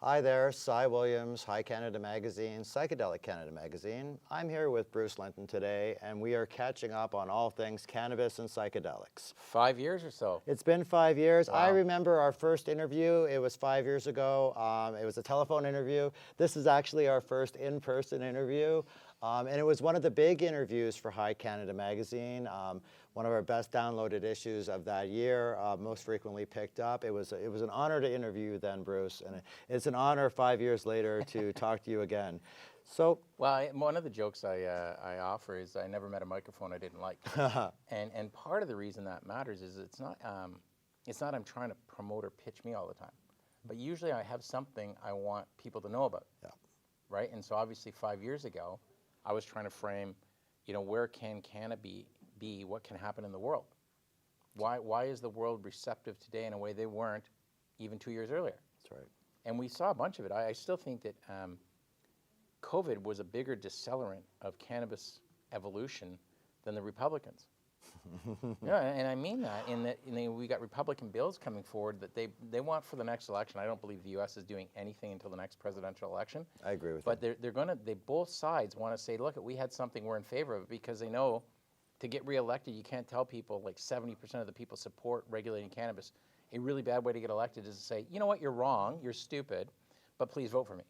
Hi there, Cy Williams, Hi Canada Magazine, Psychedelic Canada Magazine. I'm here with Bruce Linton today, and we are catching up on all things cannabis and psychedelics. 5 years or so. It's been 5 years. Wow. I remember our first interview. It was 5 years ago. It was a telephone interview. This is actually our first in-person interview. And it was one of the big interviews for Hi Canada Magazine, one of our best downloaded issues of that year, most frequently picked up. It was an honor to interview you then, Bruce, and it's an honor 5 years later to talk to you again. So, well, one of the jokes I offer is I never met a microphone I didn't like, and part of the reason that matters is it's not I'm trying to promote or pitch me all the time, but usually I have something I want people to know about, right? And so obviously 5 years ago, I was trying to frame, where can cannabis be? What can happen in the world? Why is the world receptive today in a way they weren't even 2 years earlier? that's right. And we saw a bunch of it. I still think that COVID was a bigger decelerant of cannabis evolution than the Republicans. Yeah, and I mean that in that we got Republican bills coming forward that they want for the next election. I don't believe the U.S. is doing anything until the next presidential election. I agree with but you. But they both sides want to say, look, we had something we're in favor of, because they know to get reelected, you can't tell people like 70% of the people support regulating cannabis. A really bad way to get elected is to say, you know what, you're wrong, you're stupid, but please vote for me.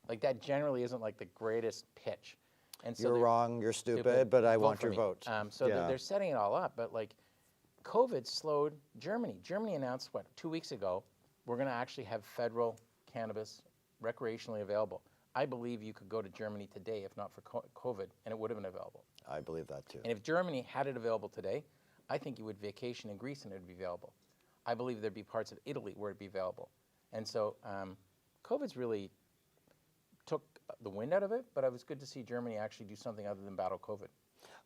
Like that generally isn't like the greatest pitch. And so You're wrong, you're stupid, but I want your vote. So they're setting it all up, but like COVID slowed Germany. Germany announced, 2 weeks ago, we're going to actually have federal cannabis recreationally available. I believe you could go to Germany today, if not for COVID, and it would have been available. I believe that too. And if Germany had it available today, I think you would vacation in Greece and it would be available. I believe there'd be parts of Italy where it'd be available. And so COVID's really took the wind out of it, but it was good to see Germany actually do something other than battle COVID.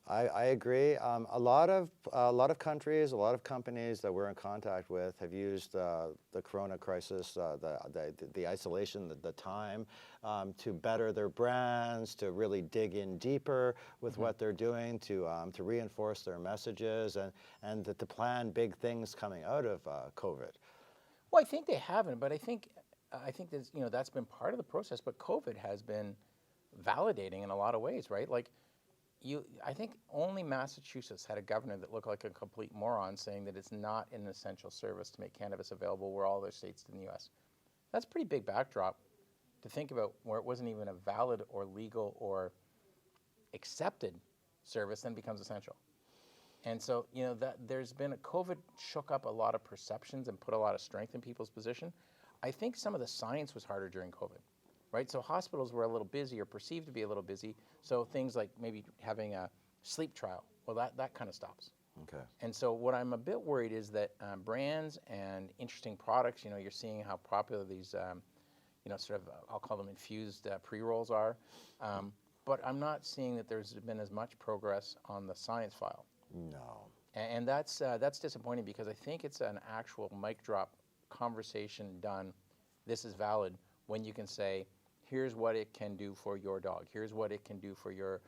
I agree. A lot of countries, a lot of companies that we're in contact with have used the Corona crisis, the isolation, the time, to better their brands, to really dig in deeper with what they're doing, to reinforce their messages, and to plan big things coming out of COVID. Well, I think they haven't, but I think that's, that's been part of the process. But COVID has been validating in a lot of ways, right? Like, I think only Massachusetts had a governor that looked like a complete moron saying that it's not an essential service to make cannabis available where all other states in the U.S. That's a pretty big backdrop to think about, where it wasn't even a valid or legal or accepted service, then becomes essential. And so, that there's been COVID shook up a lot of perceptions and put a lot of strength in people's position. I think some of the science was harder during COVID. Right? So hospitals were a little busy, or perceived to be a little busy. So things like maybe having a sleep trial, well, that kind of stops. Okay. And so what I'm a bit worried is that brands and interesting products, you're seeing how popular these, sort of, I'll call them infused pre-rolls are. But I'm not seeing that there's been as much progress on the science file. No. And that's disappointing, because I think it's an actual mic drop conversation done. This is valid when you can say, here's what it can do for your dog. Here's what it can do for your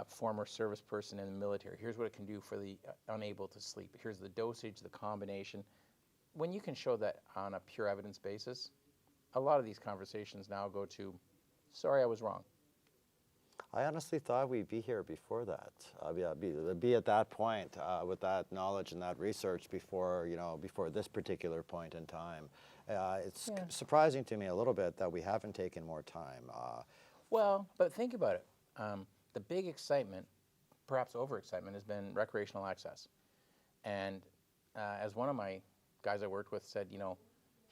former service person in the military. Here's what it can do for the unable to sleep. Here's the dosage, the combination. When you can show that on a pure evidence basis, a lot of these conversations now go to, sorry, I was wrong. I honestly thought we'd be here before that. Be at that point with that knowledge and that research before this particular point in time. It's surprising to me a little bit that we haven't taken more time. Well, but think about it. The big excitement, perhaps overexcitement, has been recreational access. And as one of my guys I worked with said,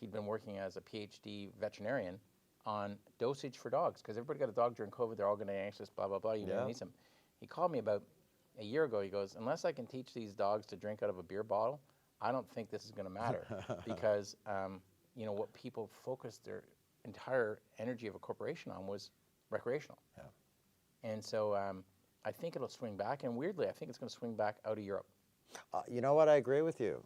he'd been working as a PhD veterinarian on dosage for dogs, because everybody got a dog during COVID, they're all going to be anxious, blah, blah, blah, you need some. He called me about a year ago, he goes, unless I can teach these dogs to drink out of a beer bottle, I don't think this is going to matter, because, what people focused their entire energy of a corporation on was recreational. Yeah. And so I think it'll swing back, and weirdly, I think it's going to swing back out of Europe. You know what? I agree with you.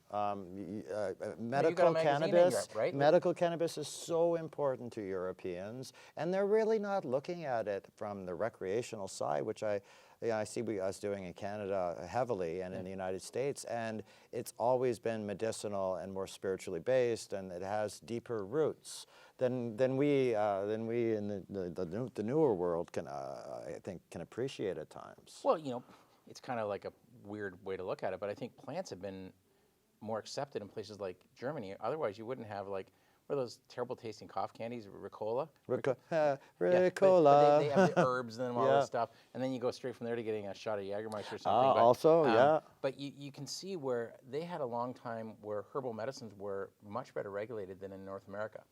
Medical cannabis, Europe, right? medical cannabis is so important to Europeans, and they're really not looking at it from the recreational side, which I yeah, I see us doing in Canada heavily and in the United States, and it's always been medicinal and more spiritually based, and it has deeper roots than we in the newer world can I think can appreciate at times. Well, it's kind of like a weird way to look at it, but I think plants have been more accepted in places like Germany. Otherwise, you wouldn't have like, what are those terrible tasting cough candies, Ricola? Ricola. But they have the herbs and all Yeah. this stuff, and then you go straight from there to getting a shot of Jägermeister or something. Also, yeah. But you can see where they had a long time where herbal medicines were much better regulated than in North America.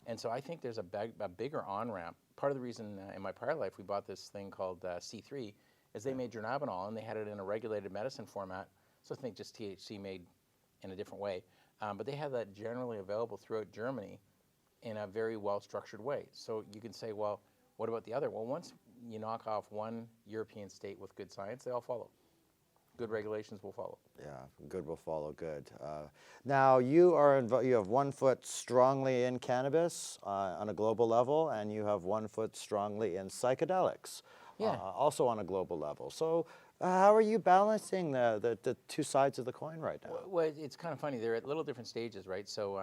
And so I think there's a bigger on-ramp. Part of the reason in my prior life we bought this thing called C3 is they made dronabinol, and they had it in a regulated medicine format. So think just THC made in a different way. But they have that generally available throughout Germany in a very well-structured way. So you can say, well, what about the other? Well, once you knock off one European state with good science, they all follow. Good regulations will follow. Yeah, good will follow good. Now you have 1 foot strongly in cannabis on a global level, and you have 1 foot strongly in psychedelics, also on a global level. So how are you balancing the two sides of the coin right now? Well, it's kind of funny. They're at little different stages, right? So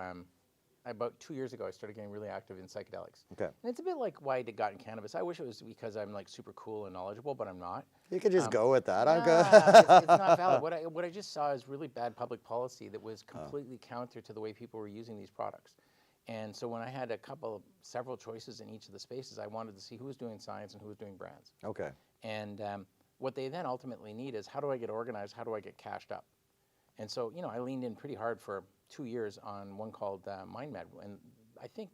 about 2 years ago, I started getting really active in psychedelics. Okay. And it's a bit like why I got in cannabis. I wish it was because I'm like super cool and knowledgeable, but I'm not. You could just go with that. I'm Nah, good. it's not valid. What I just saw is really bad public policy that was completely counter to the way people were using these products. And so when I had several choices in each of the spaces, I wanted to see who was doing science and who was doing brands. Okay. And what they then ultimately need is, how do I get organized? How do I get cashed up? And so, I leaned in pretty hard for 2 years on one called MindMed. And I think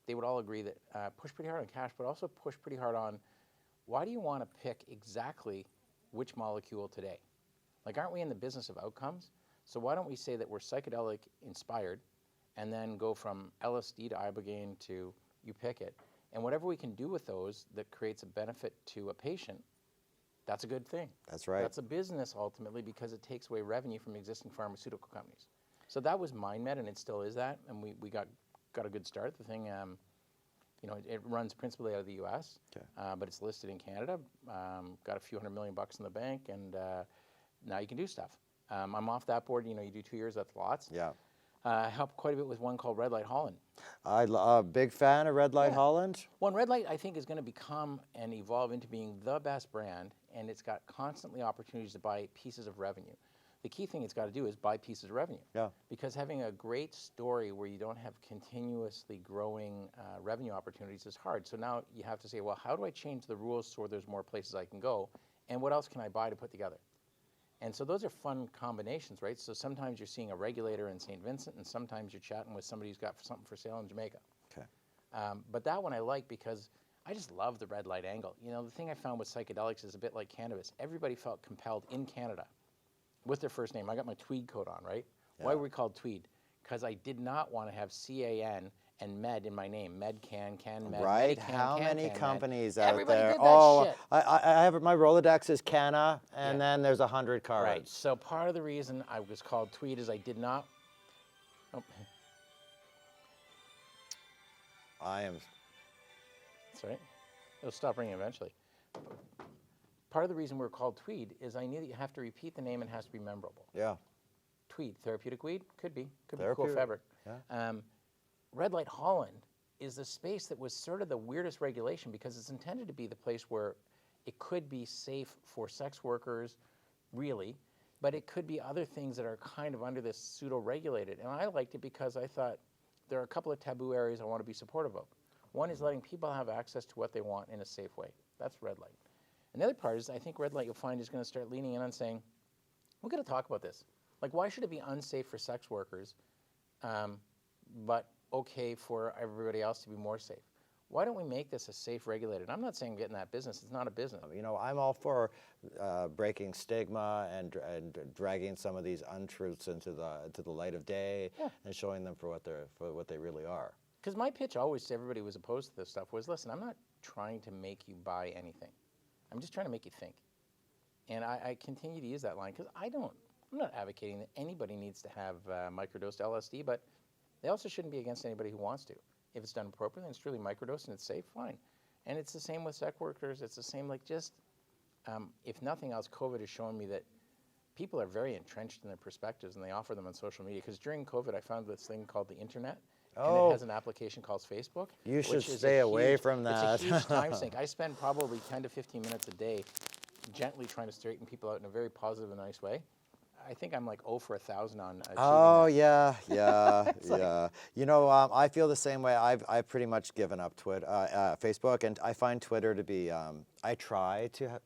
they would all agree that push pretty hard on cash, but also push pretty hard on, why do you want to pick exactly which molecule today? Like, aren't we in the business of outcomes? So why don't we say that we're psychedelic inspired and then go from LSD to ibogaine to you pick it. And whatever we can do with those that creates a benefit to a patient, that's a good thing. That's right. That's a business ultimately, because it takes away revenue from existing pharmaceutical companies. So that was MindMed, and it still is that. And we got a good start. The thing, it runs principally out of the U.S., but it's listed in Canada. Got a few $100 million in the bank, and now you can do stuff. I'm off that board. You do 2 years, that's lots. Yeah. Helped quite a bit with one called Red Light Holland. I'm a big fan of Red Light Holland. Well, Red Light, I think, is going to become and evolve into being the best brand, and it's got constantly opportunities to buy pieces of revenue. The key thing it's got to do is buy pieces of revenue. Yeah. Because having a great story where you don't have continuously growing revenue opportunities is hard. So now you have to say, well, how do I change the rules so there's more places I can go, and what else can I buy to put together? And so those are fun combinations, right? So sometimes you're seeing a regulator in St. Vincent, and sometimes you're chatting with somebody who's got something for sale in Jamaica. Okay. But that one I like because I just love the red light angle. The thing I found with psychedelics is a bit like cannabis. Everybody felt compelled in Canada with their first name. I got my Tweed coat on, right? Yeah. Why were we called Tweed? Because I did not want to have C-A-N and med in my name. Med can med. Right? Medican, How many med. companies out Everybody there? did that shit. I have my Rolodex is Canna, and then there's 100 cards. Right. So part of the reason I was called Tweed is I did not. Oh. I am. That's right. It'll stop ringing eventually. Part of the reason we're called Tweed is I knew that you have to repeat the name and it has to be memorable. Yeah. Tweed, therapeutic weed? Could be cool Therapeutic, fabric. yeah. Red Light Holland is the space that was sort of the weirdest regulation because it's intended to be the place where it could be safe for sex workers, really, but it could be other things that are kind of under this pseudo-regulated. And I liked it because I thought there are a couple of taboo areas I want to be supportive of. One is letting people have access to what they want in a safe way. That's Red Light. And the other part is I think Red Light, you'll find, is going to start leaning in on saying, we're going to talk about this. Like, why should it be unsafe for sex workers, but okay for everybody else to be more safe? Why don't we make this a safe, regulated? I'm not saying get in that business. It's not a business. I'm all for breaking stigma and dragging some of these untruths into the light of day and showing them for what they really are. Because my pitch always to everybody who was opposed to this stuff was, listen, I'm not trying to make you buy anything. I'm just trying to make you think. And I continue to use that line because I'm not advocating that anybody needs to have microdosed LSD, but they also shouldn't be against anybody who wants to. If it's done appropriately and it's truly microdosed and it's safe, fine. And it's the same with sex workers. It's the same, if nothing else, COVID has shown me that people are very entrenched in their perspectives and they offer them on social media. Because during COVID, I found this thing called the internet. And it has an application called Facebook. You should stay away from that. It's a huge time sink. I spend probably 10 to 15 minutes a day gently trying to straighten people out in a very positive and nice way. I think I'm like 0 for 1,000 on achieving that. Yeah. You know, I feel the same way. I've pretty much given up Facebook, and I find Twitter to be. I try to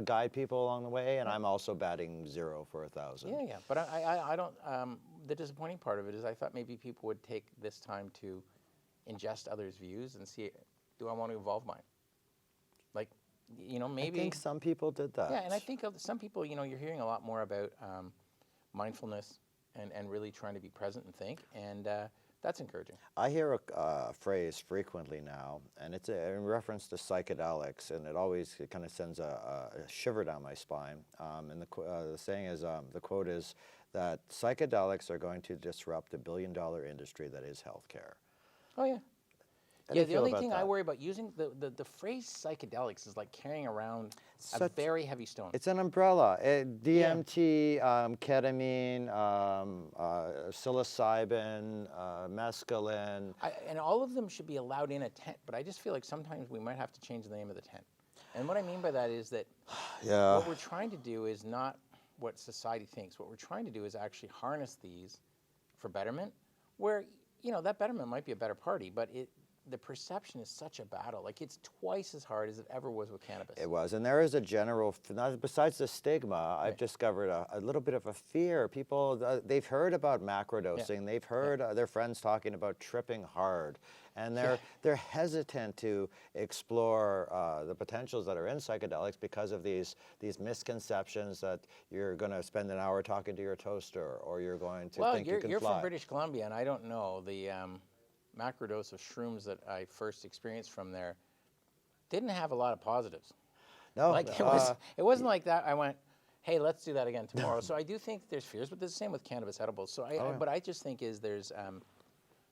guide people along the way, and I'm also batting 0 for 1,000. Yeah. But I don't. The disappointing part of it is I thought maybe people would take this time to ingest others' views and see, do I want to evolve mine? Like, you know, maybe. I think some people did that. Yeah, and I think of some people, you know, you're hearing a lot more about mindfulness and really trying to be present and think, and that's encouraging. I hear a phrase frequently now, and it's in reference to psychedelics, and it always kind of sends a shiver down my spine. And the saying is, the quote is that psychedelics are going to disrupt the billion-dollar industry that is healthcare. Oh, yeah. How do you The feel only about thing that? I worry about using the phrase psychedelics is like carrying around a very heavy stone. It's an umbrella. DMT, ketamine, psilocybin, mescaline. And all of them should be allowed in a tent, but I just feel like sometimes we might have to change the name of the tent. And what I mean by that is that what we're trying to do is not what society thinks. What we're trying to do is actually harness these for betterment, where, you know, that betterment might be a better party, but the perception is such a battle. Like, it's twice as hard as it ever was with cannabis. It was, and there is a general, besides the stigma, I've discovered a little bit of a fear. People, they've heard about macrodosing, they've heard their friends talking about tripping hard, and they're hesitant to explore the potentials that are in psychedelics because of these misconceptions that you're going to spend an hour talking to your toaster, or you're going to think you can fly. Well, you're from British Columbia, and I don't know, the macrodose of shrooms that I first experienced from there didn't have a lot of positives. No, like it wasn't like that. I went, hey, let's do that again tomorrow. So I do think there's fears, but it's the same with cannabis edibles. So but I just think there's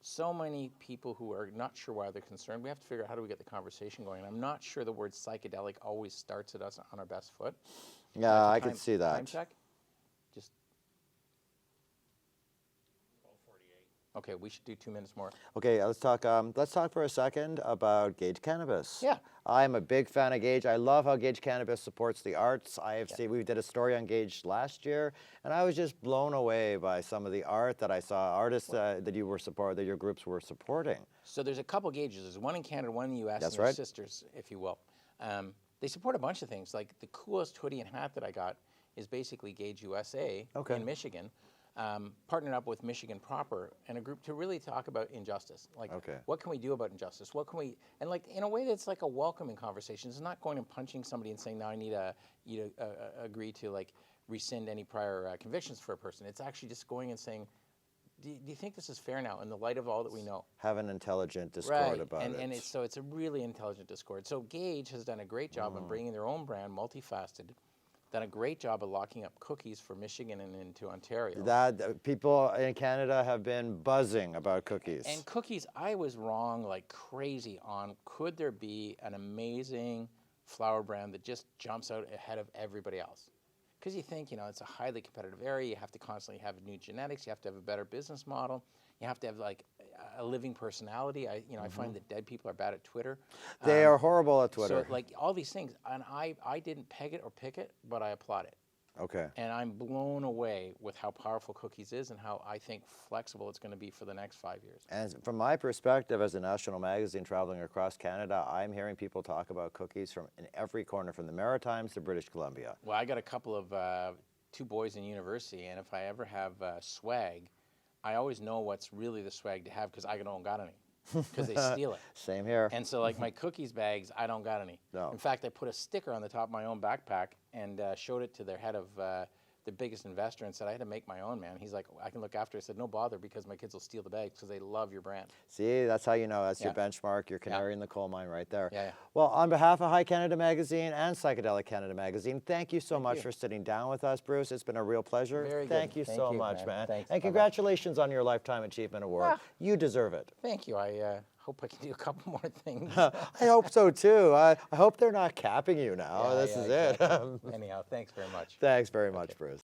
so many people who are not sure why they're concerned. We have to figure out how do we get the conversation going. I'm not sure the word psychedelic always starts at us on our best foot. Yeah, I could see that. Time check. Okay, we should do 2 minutes more. Okay, let's talk for a second about Gage Cannabis. Yeah. I'm a big fan of Gage. I love how Gage Cannabis supports the arts. We did a story on Gage last year, and I was just blown away by some of the art that I saw, artists that your groups were supporting. So there's a couple Gages. There's one in Canada, one in the U.S., That's and they're right. sisters, if you will. They support a bunch of things. Like the coolest hoodie and hat that I got is basically Gage USA in Michigan. Partnered up with Michigan Proper and a group to really talk about injustice. Like, what can we do about injustice? What can we, and like in a way that's like a welcoming conversation. It's not going and punching somebody and saying, now I need you to agree to like rescind any prior convictions for a person. It's actually just going and saying, do you think this is fair now in the light of all that we know? Have an intelligent discord about it. And it's a really intelligent discord. So Gage has done a great job in bringing their own brand, multifaceted, done a great job of locking up cookies for Michigan and into Ontario. People in Canada have been buzzing about cookies. And cookies, I was wrong like crazy on, could there be an amazing flower brand that just jumps out ahead of everybody else? Because you think, it's a highly competitive area, you have to constantly have new genetics, you have to have a better business model, you have to have like a living personality. I find that dead people are bad at Twitter. They are horrible at Twitter. So like all these things, and I didn't peg it or pick it, but I applaud it. Okay. And I'm blown away with how powerful cookies is and how I think flexible it's going to be for the next 5 years. And from my perspective as a national magazine traveling across Canada, I'm hearing people talk about cookies from in every corner, from the Maritimes to British Columbia. Well, I got a couple of 2 boys in university, and if I ever have swag, I always know what's really the swag to have because I don't got any. Because they steal it. Same here. And so like my cookies bags, I don't got any. No. In fact, I put a sticker on the top of my own backpack and showed it to their head of the biggest investor and said, I had to make my own, man. He's like, I can look after it. I said, no bother, because my kids will steal the bags because they love your brand. See, that's how you know. That's your benchmark, your canary in the coal mine right there. Yeah. Well, on behalf of High Canada Magazine and Psychedelic Canada Magazine, thank you so much for sitting down with us, Bruce. It's been a real pleasure. Very good. Thank you so much, man. Thanks. And congratulations on your Lifetime Achievement Award. You deserve it. Thank you. I hope I can do a couple more things. I hope so too. I hope they're not capping you now. Yeah, This yeah, is it. exactly. Anyhow, thanks very much. Thanks very much, Bruce.